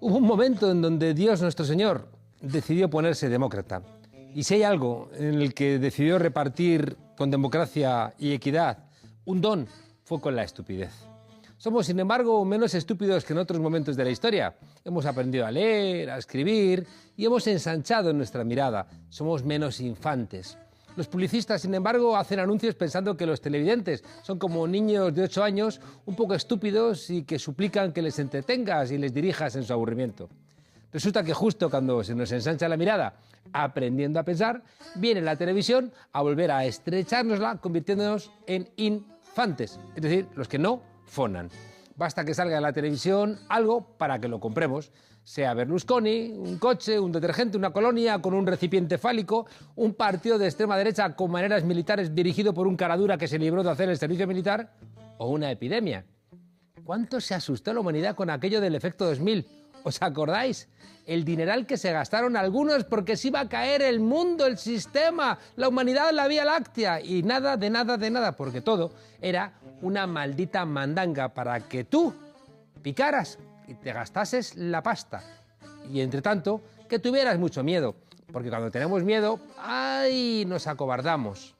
Hubo un momento en donde Dios nuestro Señor decidió ponerse demócrata. Y si hay algo en el que decidió repartir con democracia y equidad un don, fue con la estupidez. Somos, sin embargo, menos estúpidos que en otros momentos de la historia. Hemos aprendido a leer, a escribir y hemos ensanchado nuestra mirada. Somos menos infantes. Los publicistas, sin embargo, hacen anuncios pensando que los televidentes son como niños de 8 años, un poco estúpidos y que suplican que les entretengas y les dirijas en su aburrimiento. Resulta que justo cuando se nos ensancha la mirada, aprendiendo a pensar, viene la televisión a volver a estrechárnosla, convirtiéndonos en infantes, es decir, los que no fonan. Basta que salga en la televisión algo para que lo compremos, sea Berlusconi, un coche, un detergente, una colonia con un recipiente fálico, un partido de extrema derecha con maneras militares dirigido por un caradura que se libró de hacer el servicio militar, o una epidemia. ¿Cuánto se asustó la humanidad con aquello del efecto 2000? ¿Os acordáis? El dineral que se gastaron algunos porque se iba a caer el mundo, el sistema, la humanidad, la Vía Láctea. Y nada, de nada, de nada, porque todo era una maldita mandanga para que tú picaras y te gastases la pasta. Y entre tanto, que tuvieras mucho miedo, porque cuando tenemos miedo, ¡ay!, nos acobardamos.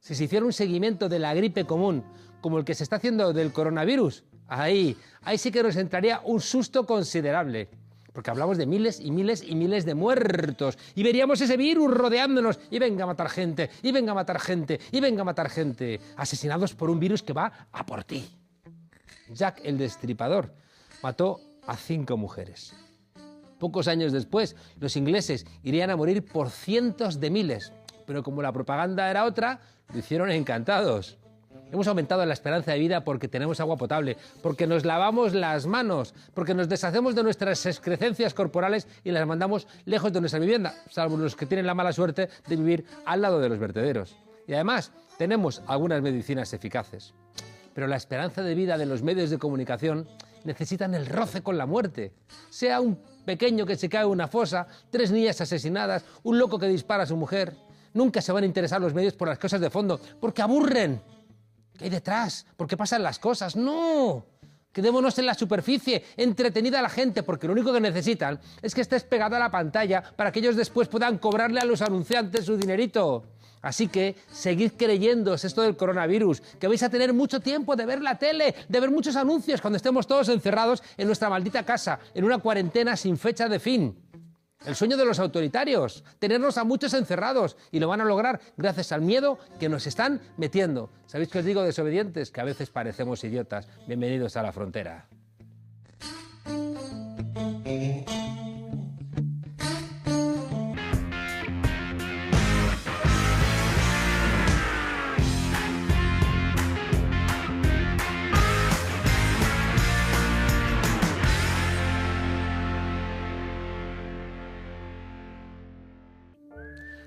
Si se hiciera un seguimiento de la gripe común, como el que se está haciendo del coronavirus, ahí sí que nos entraría un susto considerable. Porque hablamos de miles y miles y miles de muertos. Y veríamos ese virus rodeándonos. Y venga a matar gente, y venga a matar gente, y venga a matar gente. Asesinados por un virus que va a por ti. Jack el Destripador mató a 5 mujeres. Pocos años después, los ingleses irían a morir por cientos de miles. Pero como la propaganda era otra, lo hicieron encantados. Hemos aumentado la esperanza de vida porque tenemos agua potable, porque nos lavamos las manos, porque nos deshacemos de nuestras excrecencias corporales y las mandamos lejos de nuestra vivienda, salvo los que tienen la mala suerte de vivir al lado de los vertederos. Y además, tenemos algunas medicinas eficaces. Pero la esperanza de vida de los medios de comunicación necesitan el roce con la muerte. Sea un pequeño que se cae en una fosa, 3 niñas asesinadas, un loco que dispara a su mujer. Nunca se van a interesar los medios por las cosas de fondo, porque aburren. ¿Qué hay detrás? ¿Por qué pasan las cosas? ¡No! Quedémonos en la superficie, entretenida a la gente, porque lo único que necesitan es que estés pegada a la pantalla para que ellos después puedan cobrarle a los anunciantes su dinerito. Así que seguid creyéndoos esto del coronavirus, que vais a tener mucho tiempo de ver la tele, de ver muchos anuncios cuando estemos todos encerrados en nuestra maldita casa, en una cuarentena sin fecha de fin. El sueño de los autoritarios, tenernos a muchos encerrados, y lo van a lograr gracias al miedo que nos están metiendo. ¿Sabéis qué os digo, desobedientes? Que a veces parecemos idiotas. Bienvenidos a la frontera.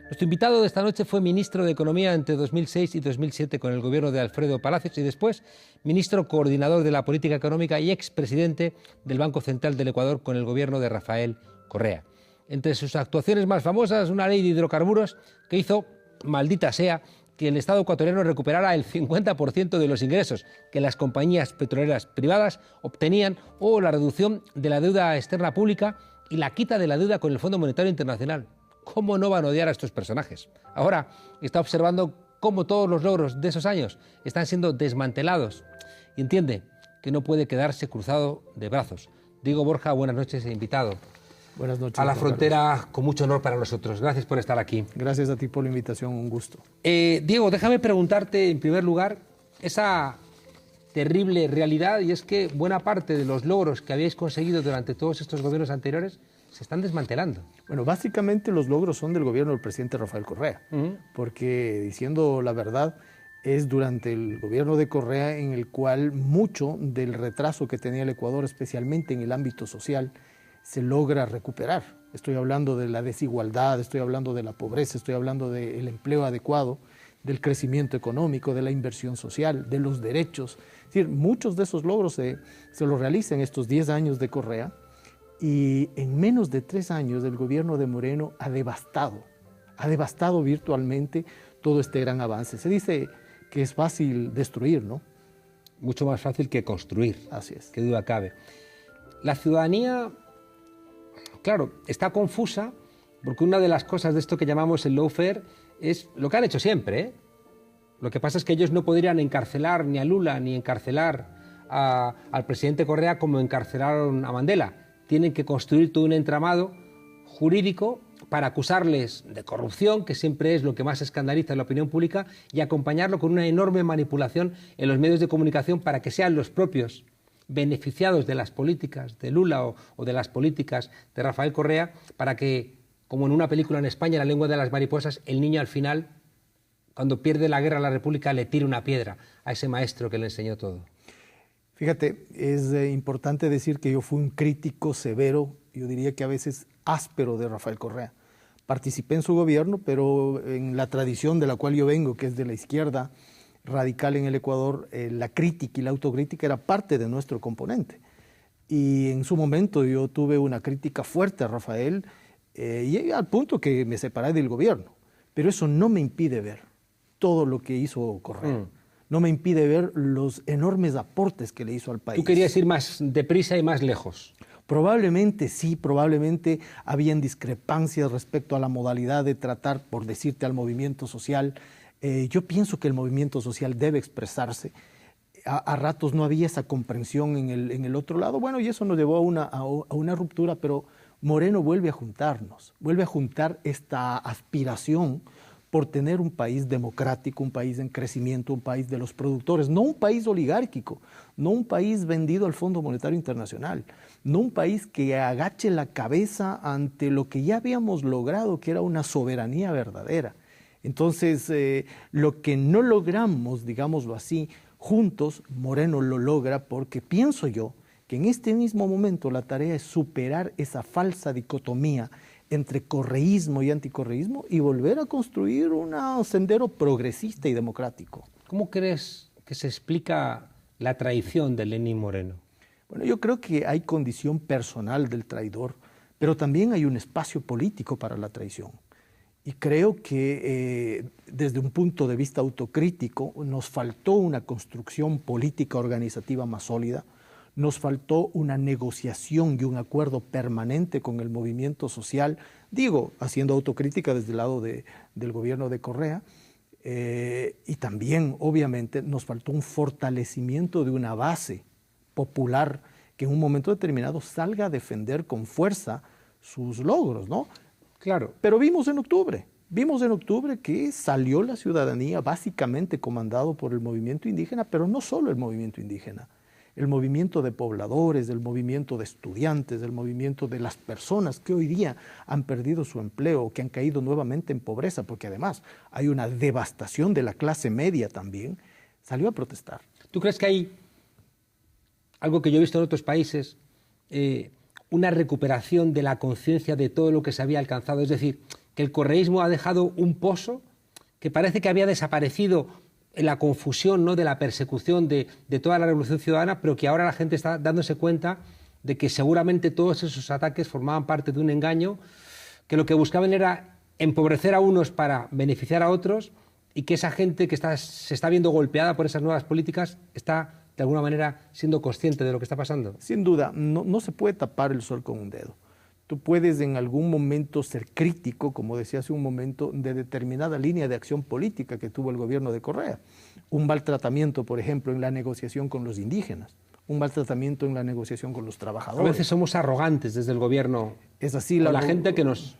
Nuestro invitado de esta noche fue ministro de Economía entre 2006 y 2007 con el gobierno de Alfredo Palacios y después ministro coordinador de la política económica y expresidente del Banco Central del Ecuador con el gobierno de Rafael Correa. Entre sus actuaciones más famosas, una ley de hidrocarburos que hizo, maldita sea, que el Estado ecuatoriano recuperara el 50% de los ingresos que las compañías petroleras privadas obtenían, o la reducción de la deuda externa pública y la quita de la deuda con el Fondo Monetario Internacional. ¿Cómo no van a odiar a estos personajes? Ahora está observando cómo todos los logros de esos años están siendo desmantelados y entiende que no puede quedarse cruzado de brazos. Diego Borja, buenas noches, invitado. Buenas noches. A la frontera, con mucho honor para nosotros. Gracias por estar aquí. Gracias a ti por la invitación, un gusto. Diego, déjame preguntarte en primer lugar esa terrible realidad, y es que buena parte de los logros que habéis conseguido durante todos estos gobiernos anteriores se están desmantelando. Bueno, básicamente los logros son del gobierno del presidente Rafael Correa, porque, diciendo la verdad, es durante el gobierno de Correa en el cual mucho del retraso que tenía el Ecuador, especialmente en el ámbito social, se logra recuperar. Estoy hablando de la desigualdad, estoy hablando de la pobreza, estoy hablando del empleo adecuado, del crecimiento económico, de la inversión social, de los derechos. Es decir, muchos de esos logros se los realizan en estos 10 años de Correa, y en menos de 3 años el gobierno de Moreno ha devastado virtualmente todo este gran avance. Se dice que es fácil destruir, ¿no? Mucho más fácil que construir. Así es. Qué duda cabe. La ciudadanía claro, está confusa porque una de las cosas de esto que llamamos el lawfare es lo que han hecho siempre, ¿eh? Lo que pasa es que ellos no podrían encarcelar ni a Lula ni encarcelar al presidente Correa como encarcelaron a Mandela. Tienen que construir todo un entramado jurídico para acusarles de corrupción, que siempre es lo que más escandaliza en la opinión pública, y acompañarlo con una enorme manipulación en los medios de comunicación para que sean los propios beneficiados de las políticas de Lula o de las políticas de Rafael Correa, para que, como en una película en España, La lengua de las mariposas, el niño al final, cuando pierde la guerra a la República, le tire una piedra a ese maestro que le enseñó todo. Fíjate, es importante decir que yo fui un crítico severo, yo diría que a veces áspero, de Rafael Correa. Participé en su gobierno, pero en la tradición de la cual yo vengo, que es de la izquierda radical en el Ecuador, la crítica y la autocrítica era parte de nuestro componente. Y en su momento yo tuve una crítica fuerte a Rafael, y al punto que me separé del gobierno. Pero eso no me impide ver todo lo que hizo Correa. No me impide ver los enormes aportes que le hizo al país. ¿Tú querías ir más deprisa y más lejos? Probablemente sí, probablemente habían discrepancias respecto a la modalidad de tratar, por decirte, al movimiento social. Yo pienso que el movimiento social debe expresarse. A ratos no había esa comprensión en el otro lado. Bueno, y eso nos llevó a una ruptura, pero Moreno vuelve a juntarnos, vuelve a juntar esta aspiración por tener un país democrático, un país en crecimiento, un país de los productores, no un país oligárquico, no un país vendido al Fondo Monetario Internacional, no un país que agache la cabeza ante lo que ya habíamos logrado, que era una soberanía verdadera. Entonces, lo que no logramos, digámoslo así, juntos, Moreno lo logra, porque pienso yo que en este mismo momento la tarea es superar esa falsa dicotomía entre correísmo y anticorreísmo y volver a construir un sendero progresista y democrático. ¿Cómo crees que se explica la traición de Lenín Moreno? Bueno, yo creo que hay condición personal del traidor, pero también hay un espacio político para la traición. Y creo que desde un punto de vista autocrítico nos faltó una construcción política organizativa más sólida, nos faltó una negociación y un acuerdo permanente con el movimiento social, digo, haciendo autocrítica desde el lado del gobierno de Correa, y también, obviamente, nos faltó un fortalecimiento de una base popular que en un momento determinado salga a defender con fuerza sus logros, ¿no? Claro. Pero vimos en octubre que salió la ciudadanía básicamente comandado por el movimiento indígena, pero no solo el movimiento indígena. El movimiento de pobladores, el movimiento de estudiantes, el movimiento de las personas que hoy día han perdido su empleo, que han caído nuevamente en pobreza, porque además hay una devastación de la clase media también, salió a protestar. ¿Tú crees que hay algo que yo he visto en otros países, una recuperación de la conciencia de todo lo que se había alcanzado? Es decir, que el correísmo ha dejado un pozo que parece que había desaparecido en la confusión, ¿no?, de la persecución de toda la revolución ciudadana, pero que ahora la gente está dándose cuenta de que seguramente todos esos ataques formaban parte de un engaño, que lo que buscaban era empobrecer a unos para beneficiar a otros, y que esa gente que se está viendo golpeada por esas nuevas políticas está, de alguna manera, siendo consciente de lo que está pasando. Sin duda, no se puede tapar el sol con un dedo. Tú puedes en algún momento ser crítico, como decía hace un momento, de determinada línea de acción política que tuvo el gobierno de Correa. Un maltratamiento, por ejemplo, en la negociación con los indígenas, un maltratamiento en la negociación con los trabajadores. A veces somos arrogantes desde el gobierno, es así, la gente que nos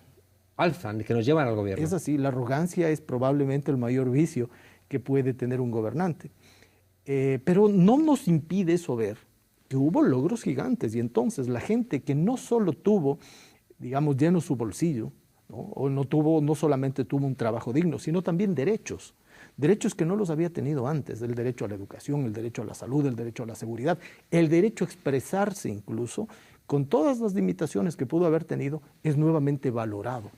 alzan y que nos llevan al gobierno. Es así, la arrogancia es probablemente el mayor vicio que puede tener un gobernante. Pero no nos impide eso ver que hubo logros gigantes, y entonces la gente que no solo tuvo, digamos, lleno su bolsillo, ¿no? O no solamente tuvo un trabajo digno, sino también derechos que no los había tenido antes: el derecho a la educación, el derecho a la salud, el derecho a la seguridad, el derecho a expresarse incluso, con todas las limitaciones que pudo haber tenido, es nuevamente valorado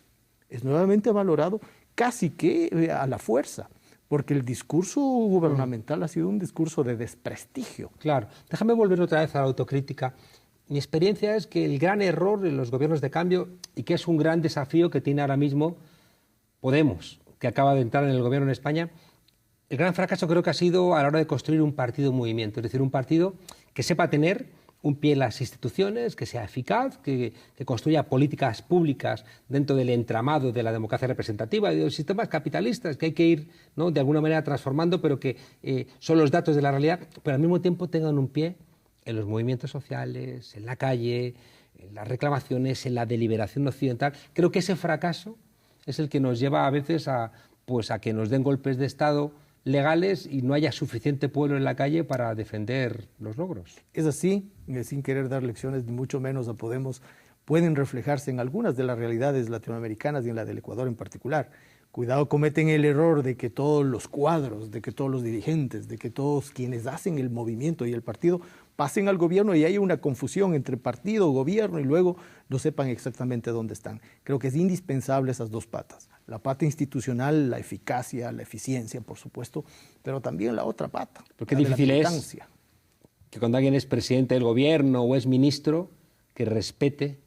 casi que a la fuerza. Porque el discurso gubernamental ha sido un discurso de desprestigio. Claro. Déjame volver otra vez a la autocrítica. Mi experiencia es que el gran error en los gobiernos de cambio, y que es un gran desafío que tiene ahora mismo Podemos, que acaba de entrar en el gobierno en España, el gran fracaso creo que ha sido a la hora de construir un partido movimiento. Es decir, un partido que sepa tener un pie en las instituciones, que sea eficaz, que construya políticas públicas dentro del entramado de la democracia representativa y de los sistemas capitalistas que hay que ir, ¿no?, de alguna manera transformando, pero que son los datos de la realidad, pero al mismo tiempo tengan un pie en los movimientos sociales, en la calle, en las reclamaciones, en la deliberación occidental. Creo que ese fracaso es el que nos lleva a veces a que nos den golpes de Estado legales y no haya suficiente pueblo en la calle para defender los logros. Es así, sin querer dar lecciones, ni mucho menos a Podemos, pueden reflejarse en algunas de las realidades latinoamericanas y en la del Ecuador en particular. Cuidado, cometen el error de que todos los cuadros, de que todos los dirigentes, de que todos quienes hacen el movimiento y el partido pasen al gobierno y haya una confusión entre partido, gobierno y luego no sepan exactamente dónde están. Creo que es indispensable esas dos patas. La pata institucional, la eficacia, la eficiencia, por supuesto, pero también la otra pata. Porque difícil es que cuando alguien es presidente del gobierno o es ministro, que respete,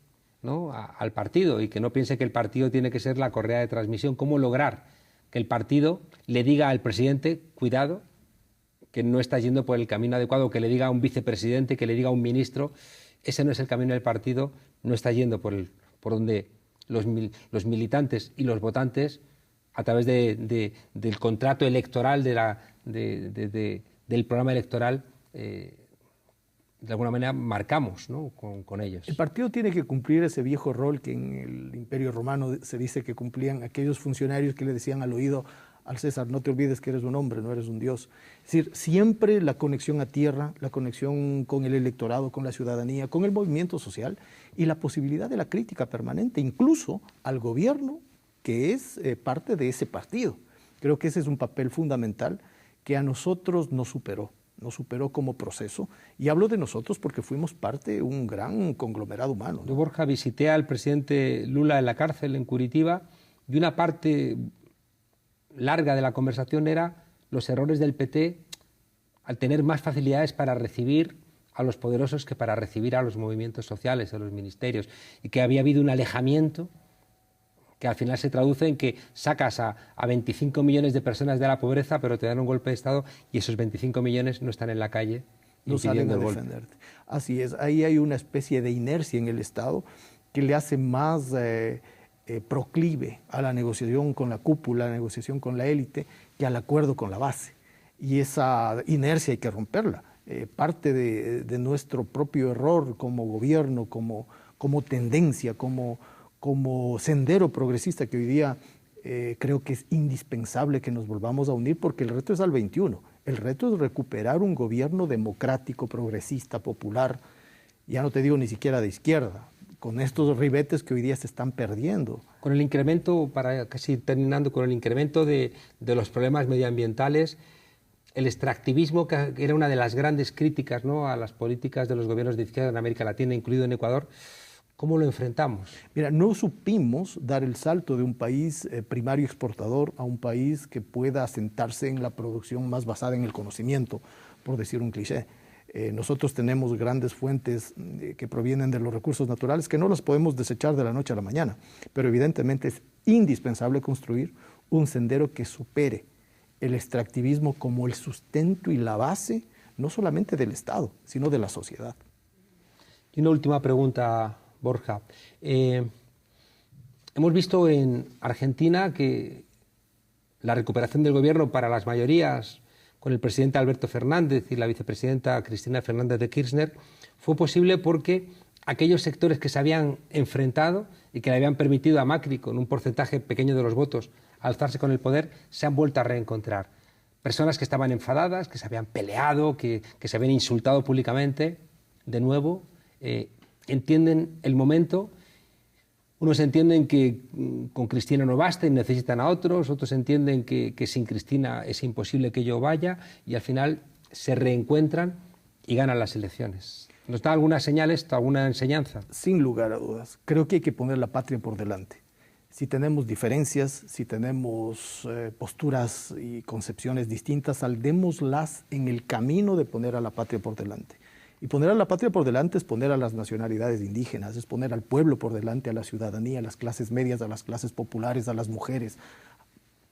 ¿no?, al partido y que no piense que el partido tiene que ser la correa de transmisión. ¿Cómo lograr que el partido le diga al presidente, cuidado, que no está yendo por el camino adecuado, que le diga a un vicepresidente, que le diga a un ministro, ese no es el camino del partido, no está yendo por donde los militantes y los votantes, a través del contrato electoral, del programa electoral, de alguna manera marcamos, ¿no?, con ellos. El partido tiene que cumplir ese viejo rol que en el Imperio Romano se dice que cumplían aquellos funcionarios que le decían al oído al César: no te olvides que eres un hombre, no eres un dios. Es decir, siempre la conexión a tierra, la conexión con el electorado, con la ciudadanía, con el movimiento social y la posibilidad de la crítica permanente, incluso al gobierno que es parte de ese partido. Creo que ese es un papel fundamental que a nosotros nos superó como proceso, y hablo de nosotros porque fuimos parte de un gran conglomerado humano, ¿no? Yo, Borja, visité al presidente Lula en la cárcel en Curitiba y una parte larga de la conversación era los errores del PT al tener más facilidades para recibir a los poderosos que para recibir a los movimientos sociales, a los ministerios, y que había habido un alejamiento que al final se traduce en que sacas a 25 millones de personas de la pobreza, pero te dan un golpe de Estado y esos 25 millones no están en la calle no salen a defenderte. Así es, ahí hay una especie de inercia en el Estado que le hace más proclive a la negociación con la cúpula, a la negociación con la élite, que al acuerdo con la base. Y esa inercia hay que romperla. Parte de nuestro propio error como gobierno, como tendencia, como sendero progresista que hoy día creo que es indispensable que nos volvamos a unir, porque el reto es al 21. El reto es recuperar un gobierno democrático, progresista, popular, ya no te digo ni siquiera de izquierda, con estos ribetes que hoy día se están perdiendo. Con el incremento, para casi terminando, con el incremento de los problemas medioambientales, el extractivismo, que era una de las grandes críticas, ¿no?, a las políticas de los gobiernos de izquierda en América Latina, incluido en Ecuador, ¿cómo lo enfrentamos? Mira, no supimos dar el salto de un país primario exportador a un país que pueda asentarse en la producción más basada en el conocimiento, por decir un cliché. Nosotros tenemos grandes fuentes que provienen de los recursos naturales que no las podemos desechar de la noche a la mañana, pero evidentemente es indispensable construir un sendero que supere el extractivismo como el sustento y la base, no solamente del Estado, sino de la sociedad. Y una última pregunta, Borja. Hemos visto en Argentina que la recuperación del gobierno para las mayorías, con el presidente Alberto Fernández y la vicepresidenta Cristina Fernández de Kirchner, fue posible porque aquellos sectores que se habían enfrentado y que le habían permitido a Macri, con un porcentaje pequeño de los votos, alzarse con el poder, se han vuelto a reencontrar. Personas que estaban enfadadas, que se habían peleado, que se habían insultado públicamente, de nuevo, entienden el momento. Unos entienden que con Cristina no basta y necesitan a otros entienden que sin Cristina es imposible que ello vaya, y al final se reencuentran y ganan las elecciones. ¿Nos da alguna señal esto, alguna enseñanza? Sin lugar a dudas. Creo que hay que poner la patria por delante. Si tenemos diferencias, si tenemos posturas y concepciones distintas, saldémoslas en el camino de poner a la patria por delante. Y poner a la patria por delante es poner a las nacionalidades indígenas, es poner al pueblo por delante, a la ciudadanía, a las clases medias, a las clases populares, a las mujeres,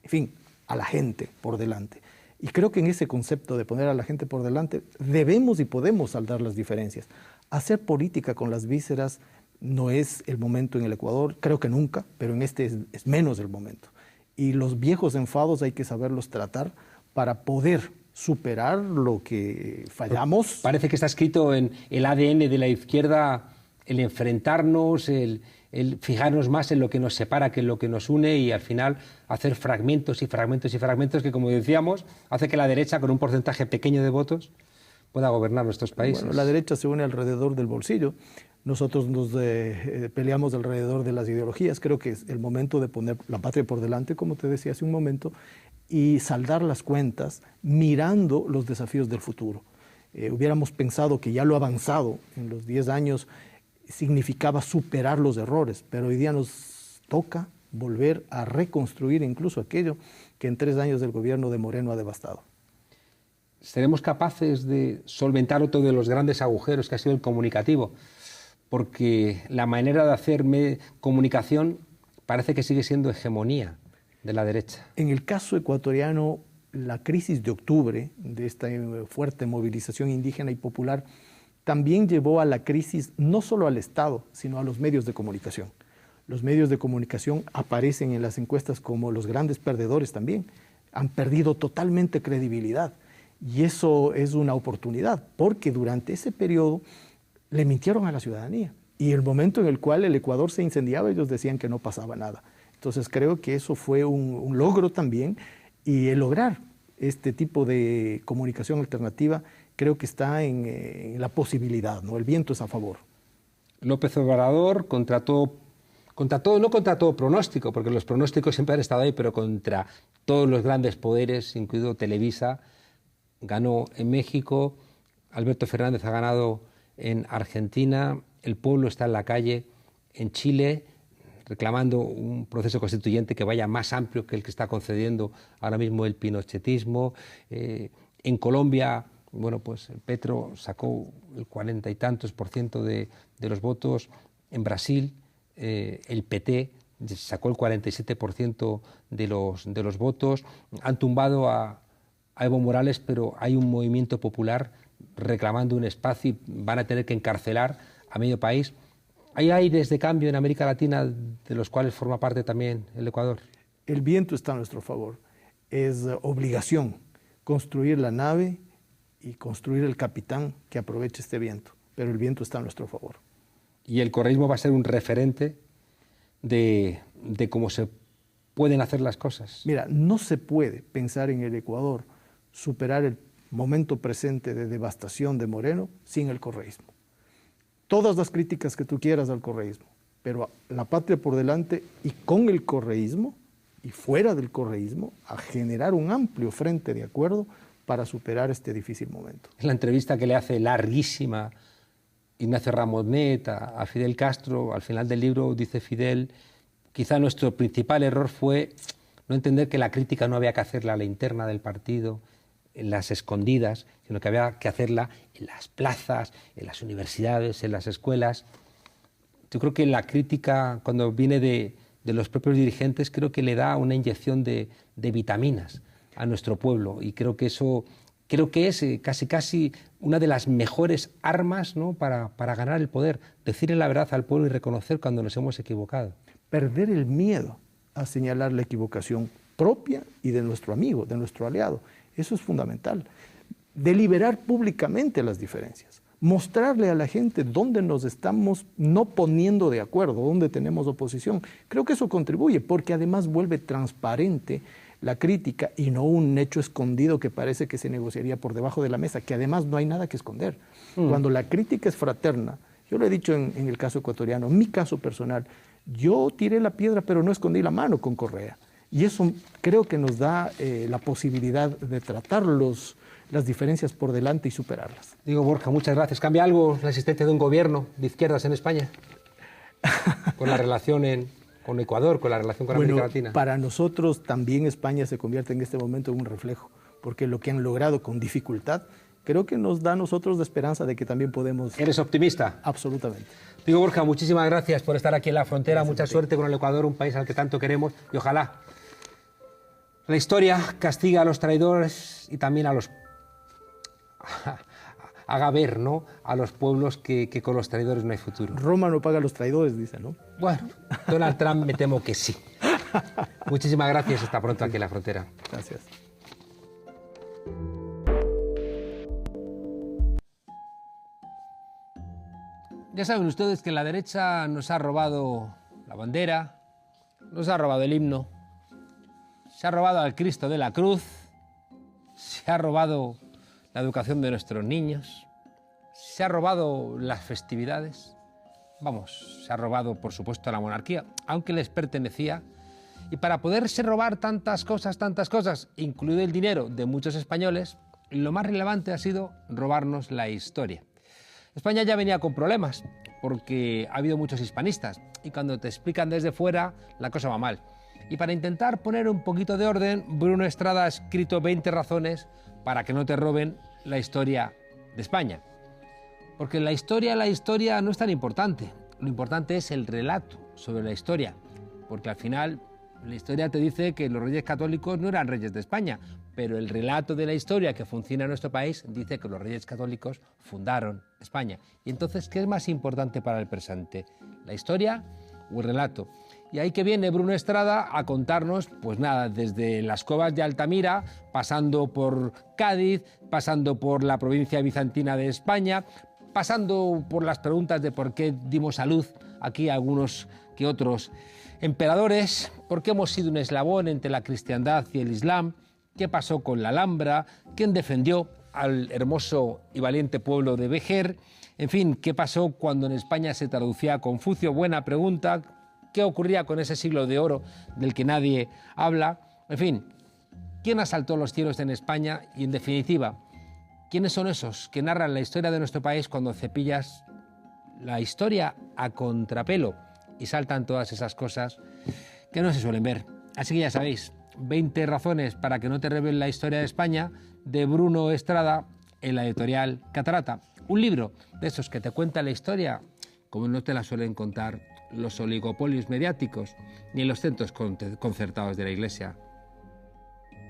en fin, a la gente por delante. Y creo que en ese concepto de poner a la gente por delante, debemos y podemos saldar las diferencias. Hacer política con las vísceras no es el momento en el Ecuador, creo que nunca, pero en este es menos el momento. Y los viejos enfados hay que saberlos tratar para poder superar lo que fallamos. Parece que está escrito en el ADN de la izquierda el enfrentarnos, el fijarnos más en lo que nos separa que en lo que nos une y al final hacer fragmentos y fragmentos y fragmentos que, como decíamos, hace que la derecha, con un porcentaje pequeño de votos, pueda gobernar nuestros países. Bueno, la derecha se une alrededor del bolsillo. Nosotros nos peleamos alrededor de las ideologías. Creo que es el momento de poner la patria por delante, como te decía hace un momento, y saldar las cuentas mirando los desafíos del futuro. Hubiéramos pensado que ya lo avanzado en los 10 años significaba superar los errores, pero hoy día nos toca volver a reconstruir incluso aquello que en 3 años del gobierno de Moreno ha devastado. ¿Seremos capaces de solventar otro de los grandes agujeros que ha sido el comunicativo? Porque la manera de hacer comunicación parece que sigue siendo hegemonía de la derecha. En el caso ecuatoriano, la crisis de octubre, de esta fuerte movilización indígena y popular, también llevó a la crisis no solo al Estado, sino a los medios de comunicación. Los medios de comunicación aparecen en las encuestas como los grandes perdedores también. Han perdido totalmente credibilidad. Y eso es una oportunidad, porque durante ese periodo le mintieron a la ciudadanía. Y el momento en el cual el Ecuador se incendiaba, ellos decían que no pasaba nada. Entonces creo que eso fue un logro también, y el lograr este tipo de comunicación alternativa creo que está en la posibilidad, ¿no? El viento es a favor. López Obrador no contra todo pronóstico, porque los pronósticos siempre han estado ahí, pero contra todos los grandes poderes, incluido Televisa, ganó en México, Alberto Fernández ha ganado en Argentina, el pueblo está en la calle en Chile, reclamando un proceso constituyente que vaya más amplio que el que está concediendo ahora mismo el pinochetismo. En Colombia, bueno, pues Petro sacó el 40 y tantos % de los votos. En Brasil, el PT sacó el 47% de los votos. Han tumbado a Evo Morales, pero hay un movimiento popular reclamando un espacio y van a tener que encarcelar a medio país. ¿Hay aires de cambio en América Latina de los cuales forma parte también el Ecuador? El viento está a nuestro favor. Es obligación construir la nave y construir el capitán que aproveche este viento, pero el viento está a nuestro favor. ¿Y el correísmo va a ser un referente de cómo se pueden hacer las cosas? Mira, no se puede pensar en el Ecuador superar el momento presente de devastación de Moreno sin el correísmo. Todas las críticas que tú quieras al correísmo, pero la patria por delante y con el correísmo y fuera del correísmo a generar un amplio frente de acuerdo para superar este difícil momento. En la entrevista que le hace larguísima Ignacio Ramos Net a Fidel Castro, al final del libro dice Fidel, quizá nuestro principal error fue no entender que la crítica no había que hacerla a la interna del partido, en las escondidas, sino que había que hacerla en las plazas, en las universidades, en las escuelas. Yo creo que la crítica, cuando viene de los propios dirigentes, creo que le da una inyección de vitaminas a nuestro pueblo, y creo que eso es casi una de las mejores armas, ¿no?, para ganar el poder, decirle la verdad al pueblo y reconocer cuando nos hemos equivocado. Perder el miedo a señalar la equivocación propia y de nuestro amigo, de nuestro aliado. Eso es fundamental. Deliberar públicamente las diferencias. Mostrarle a la gente dónde nos estamos no poniendo de acuerdo, dónde tenemos oposición. Creo que eso contribuye, porque además vuelve transparente la crítica y no un hecho escondido que parece que se negociaría por debajo de la mesa, que además no hay nada que esconder. Cuando la crítica es fraterna, yo lo he dicho en el caso ecuatoriano, en mi caso personal, yo tiré la piedra pero no escondí la mano con Correa. Y eso creo que nos da la posibilidad de tratar las diferencias por delante y superarlas. Diego Borja, muchas gracias. ¿Cambia algo la existencia de un gobierno de izquierdas en España? Con la relación con Ecuador, con la relación con América Latina. Para nosotros también España se convierte en este momento en un reflejo, porque lo que han logrado con dificultad creo que nos da a nosotros la esperanza de que también podemos... ¿Eres optimista? Absolutamente. Diego Borja, muchísimas gracias por estar aquí en la frontera. Mucha suerte con el Ecuador, un país al que tanto queremos, y ojalá La historia castiga a los traidores y también haga ver, ¿no?, a los pueblos que con los traidores no hay futuro. Roma no paga a los traidores, dice, ¿no? Bueno, Donald Trump me temo que sí. Muchísimas gracias. Hasta pronto aquí en La Frontera. Gracias. Ya saben ustedes que la derecha nos ha robado la bandera, nos ha robado el himno, se ha robado al Cristo de la Cruz, se ha robado la educación de nuestros niños, se ha robado las festividades, vamos, se ha robado, por supuesto, a la monarquía, aunque les pertenecía. Y para poderse robar tantas cosas, incluido el dinero de muchos españoles, lo más relevante ha sido robarnos la historia. España ya venía con problemas, porque ha habido muchos hispanistas, y cuando te explican desde fuera, la cosa va mal. Y para intentar poner un poquito de orden, Bruno Estrada ha escrito 20 razones para que no te roben la historia de España. Porque la historia no es tan importante. Lo importante es el relato sobre la historia, porque al final la historia te dice que los reyes católicos no eran reyes de España, pero el relato de la historia que funciona en nuestro país dice que los reyes católicos fundaron España. Y entonces, ¿qué es más importante para el presente? ¿La historia o el relato? Y ahí que viene Bruno Estrada a contarnos, pues nada, desde las cuevas de Altamira, pasando por Cádiz, pasando por la provincia bizantina de España, pasando por las preguntas de por qué dimos a luz aquí a algunos que otros emperadores, por qué hemos sido un eslabón entre la cristiandad y el islam, qué pasó con la Alhambra, quién defendió al hermoso y valiente pueblo de Vejer, en fin, qué pasó cuando en España se traducía a Confucio, buena pregunta, qué ocurría con ese siglo de oro del que nadie habla, en fin, quién asaltó los cielos en España y, en definitiva, quiénes son esos que narran la historia de nuestro país cuando cepillas la historia a contrapelo y saltan todas esas cosas que no se suelen ver. Así que ya sabéis, 20 razones para que no te revelen la historia de España, de Bruno Estrada, en la editorial Catarata. Un libro de esos que te cuenta la historia como no te la suelen contar los oligopolios mediáticos ni en los centros concertados de la Iglesia.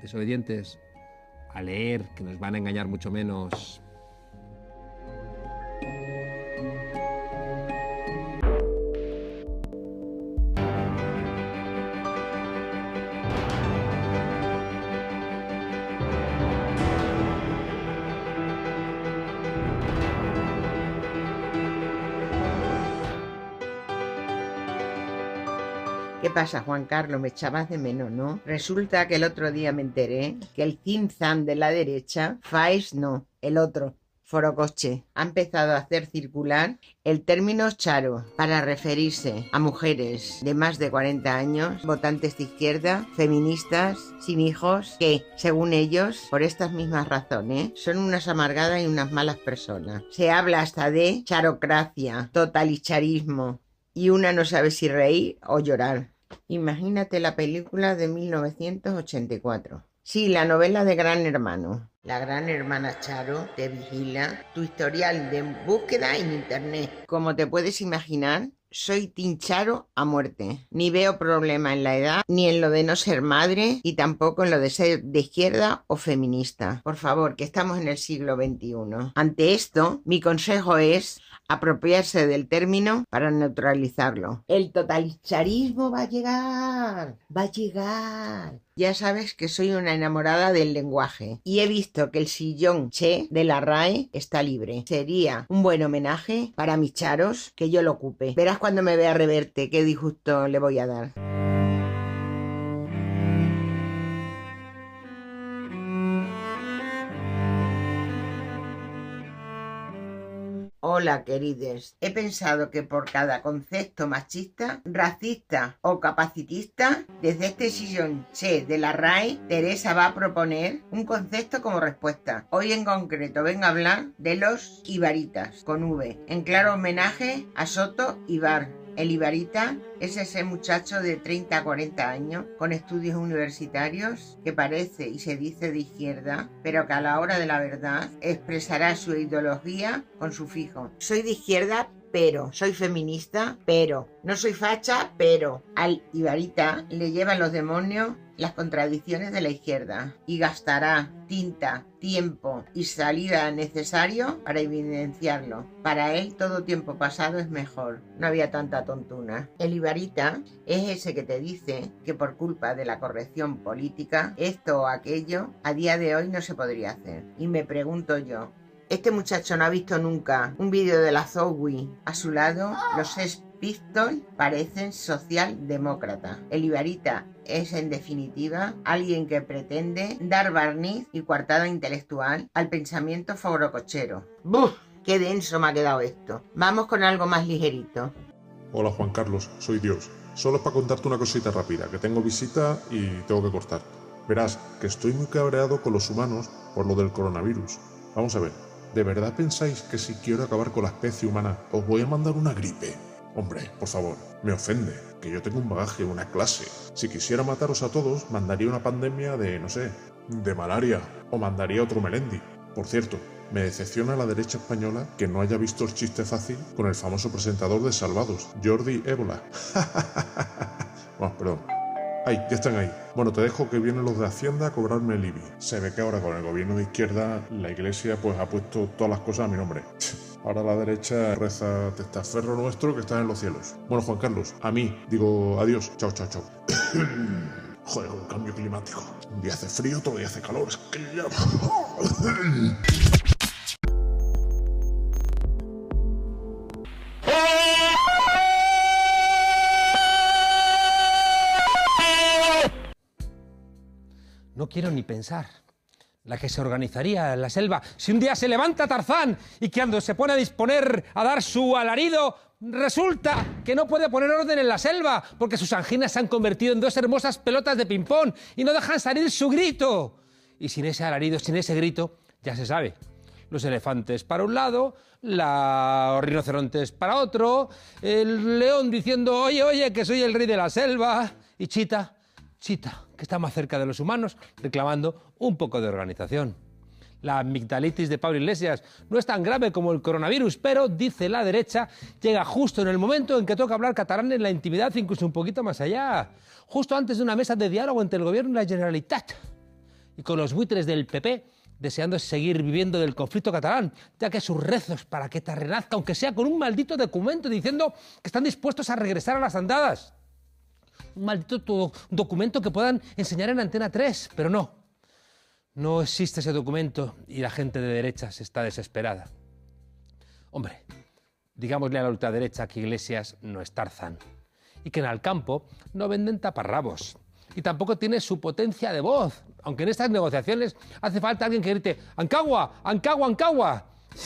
Desobedientes, a leer, que nos van a engañar mucho menos. ¿Qué pasa, Juan Carlos? Me echabas de menos, ¿no? Resulta que el otro día me enteré que el Cinzan de la derecha, Faes no, el otro, Forocoche, ha empezado a hacer circular el término charo para referirse a mujeres de más de 40 años, votantes de izquierda, feministas, sin hijos, que, según ellos, por estas mismas razones, son unas amargadas y unas malas personas. Se habla hasta de charocracia, totalitarismo, y una no sabe si reír o llorar. Imagínate la película de 1984. Sí, la novela de Gran Hermano. La gran hermana Charo te vigila tu historial de búsqueda en internet. Como te puedes imaginar, soy Team Charo a muerte. Ni veo problema en la edad, ni en lo de no ser madre, y tampoco en lo de ser de izquierda o feminista. Por favor, que estamos en el siglo XXI. Ante esto, mi consejo es apropiarse del término para neutralizarlo. El totalitarismo va a llegar, va a llegar. Ya sabes que soy una enamorada del lenguaje y he visto que el sillón Che de la RAE está libre. Sería un buen homenaje para mis charos que yo lo ocupe. Verás cuando me vea Reverte qué disgusto le voy a dar. Hola, querides. He pensado que por cada concepto machista, racista o capacitista, desde este sillón Che de la RAE, Teresa va a proponer un concepto como respuesta. Hoy en concreto vengo a hablar de los ibaritas, con V, en claro homenaje a Soto Ibar. El ibarita es ese muchacho de 30 a 40 años con estudios universitarios que parece y se dice de izquierda, pero que a la hora de la verdad expresará su ideología con su fijo. Soy de izquierda, pero soy feminista, pero no soy facha, pero al Ibarita le llevan los demonios las contradicciones de la izquierda y gastará tinta, tiempo y salida necesario para evidenciarlo. Para él todo tiempo pasado es mejor, no había tanta tontuna. El Ibarita es ese que te dice que por culpa de la corrección política esto o aquello a día de hoy no se podría hacer. Y me pregunto yo, este muchacho no ha visto nunca un vídeo de la Zoe. A su lado, los Sex Pistols parecen socialdemócratas. El Ibarita es, en definitiva, alguien que pretende dar barniz y coartada intelectual al pensamiento forocochero. ¡Buf! ¡Qué denso me ha quedado esto! Vamos con algo más ligerito. Hola Juan Carlos, soy Dios. Solo es para contarte una cosita rápida, que tengo visita y tengo que cortar. Verás, que estoy muy cabreado con los humanos por lo del coronavirus. Vamos a ver. ¿De verdad pensáis que si quiero acabar con la especie humana os voy a mandar una gripe? Hombre, por favor, me ofende, que yo tengo un bagaje, una clase. Si quisiera mataros a todos, mandaría una pandemia de, no sé, de malaria, o mandaría otro Melendi. Por cierto, me decepciona la derecha española que no haya visto el chiste fácil con el famoso presentador de Salvados, Jordi Ébola. Bueno, perdón. ¡Ay, ya están ahí! Bueno, te dejo que vienen los de Hacienda a cobrarme el IBI. Se ve que ahora con el gobierno de izquierda la iglesia pues ha puesto todas las cosas a mi nombre. Ahora la derecha reza testaferro nuestro que está en los cielos. Bueno, Juan Carlos, a mí digo adiós. Chao, chao, chao. Joder, un cambio climático. Un día hace frío, otro día hace calor. Es que ya... No quiero ni pensar la que se organizaría en la selva si un día se levanta Tarzán y cuando se pone a disponer a dar su alarido resulta que no puede poner orden en la selva porque sus anginas se han convertido en dos hermosas pelotas de ping-pong y no dejan salir su grito. Y sin ese alarido, sin ese grito, ya se sabe. Los elefantes para un lado, los rinocerontes para otro, el león diciendo, oye, oye, que soy el rey de la selva, y Chita, que está más cerca de los humanos, reclamando un poco de organización. La amigdalitis de Pablo Iglesias no es tan grave como el coronavirus, pero, dice la derecha, llega justo en el momento en que toca hablar catalán en la intimidad, incluso un poquito más allá, justo antes de una mesa de diálogo entre el gobierno y la Generalitat, y con los buitres del PP deseando seguir viviendo del conflicto catalán, ya que sus rezos para que ETA renazca, aunque sea con un maldito documento diciendo que están dispuestos a regresar a las andadas. Un maldito documento que puedan enseñar en Antena 3, pero no. No existe ese documento y la gente de derechas está desesperada. Hombre, digámosle a la ultraderecha que Iglesias no es Tarzán y que en Alcampo no venden taparrabos y tampoco tiene su potencia de voz, aunque en estas negociaciones hace falta alguien que grite «¡Ancagua! ¡Ancagua! ¡Ancagua!»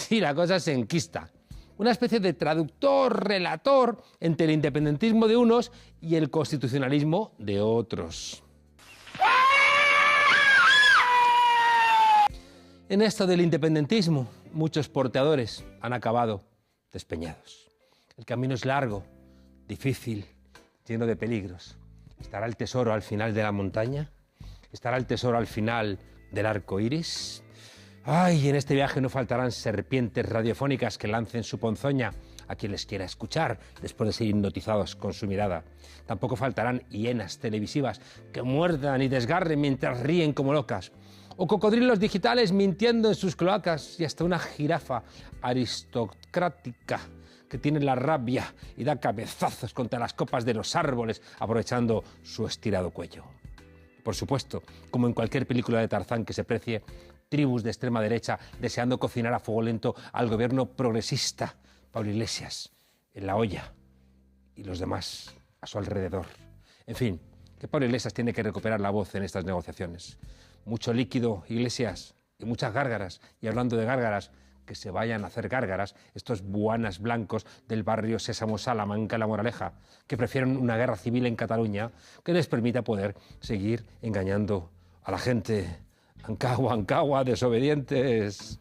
y la cosa se enquista. Una especie de traductor, relator entre el independentismo de unos y el constitucionalismo de otros. En esto del independentismo, muchos porteadores han acabado despeñados. El camino es largo, difícil, lleno de peligros. ¿Estará el tesoro al final de la montaña? ¿Estará el tesoro al final del arco iris? Ay, en este viaje no faltarán serpientes radiofónicas que lancen su ponzoña a quien les quiera escuchar después de ser hipnotizados con su mirada. Tampoco faltarán hienas televisivas que muerdan y desgarren mientras ríen como locas. O cocodrilos digitales mintiendo en sus cloacas y hasta una jirafa aristocrática que tiene la rabia y da cabezazos contra las copas de los árboles aprovechando su estirado cuello. Por supuesto, como en cualquier película de Tarzán que se precie, tribus de extrema derecha deseando cocinar a fuego lento al gobierno progresista, Pablo Iglesias, en la olla, y los demás a su alrededor. En fin, que Pablo Iglesias tiene que recuperar la voz en estas negociaciones. Mucho líquido, Iglesias, y muchas gárgaras. Y hablando de gárgaras, que se vayan a hacer gárgaras estos buanas blancos del barrio Sésamo Salamanca, La Moraleja, que prefieren una guerra civil en Cataluña que les permita poder seguir engañando a la gente. Ancagua, Ancagua, desobedientes.